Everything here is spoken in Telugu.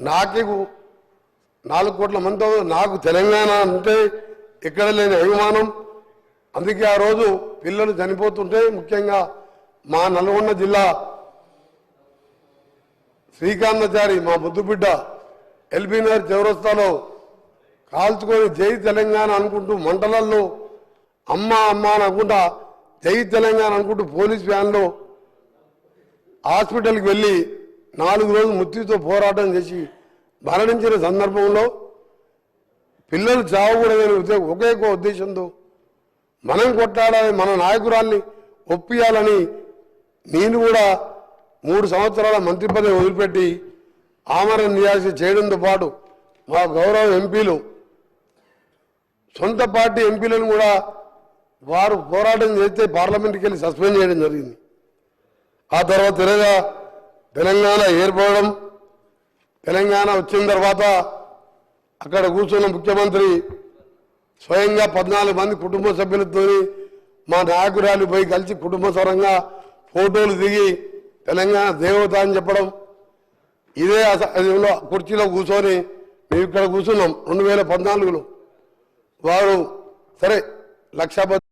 నాకే 4 కోట్ల మంది నాకు తెలంగాణ అంటే ఎక్కడ లేని అభిమానం. అందుకే ఆ రోజు పిల్లలు చనిపోతుంటే ముఖ్యంగా మా నల్గొండ జిల్లా శ్రీకాంతాచారి మా ముద్దుబిడ్డ ఎల్బీనగర్ చౌరస్తాలో కాల్చుకొని జై తెలంగాణ అనుకుంటూ మంటలల్లో అమ్మ అమ్మ అని అనుకుంటా జై తెలంగాణ అనుకుంటూ పోలీస్ వ్యాన్లో హాస్పిటల్కి వెళ్ళి 4 రోజులు మృత్యుతో పోరాటం చేసి మరణించిన సందర్భంలో పిల్లలు చావకూడదని ఒకే ఉద్దేశంతో మనం కొట్లాడాలి, మన నాయకురాల్ని ఒప్పియాలని నేను కూడా 3 సంవత్సరాల మంత్రి పదవి వదిలిపెట్టి ఆమరణ నిరాశ చేయడంతో పాటు మా గౌరవ ఎంపీలు సొంత పార్టీ ఎంపీలను కూడా వారు పోరాటం చేస్తే పార్లమెంట్కి వెళ్ళి సస్పెండ్ చేయడం జరిగింది. ఆ తర్వాత తెలంగాణ ఏర్పడడం, తెలంగాణ వచ్చిన తర్వాత అక్కడ కూర్చున్న ముఖ్యమంత్రి స్వయంగా 14 మంది కుటుంబ సభ్యులతో మా నాయకురాలు పోయి కలిసి కుటుంబ సరంగా ఫోటోలు దిగి తెలంగాణ దేవత అని చెప్పడం, ఇదే కుర్చీలో కూర్చొని మేము ఇక్కడ కూర్చున్నాం 2014లో. వారు సరే 1,00,000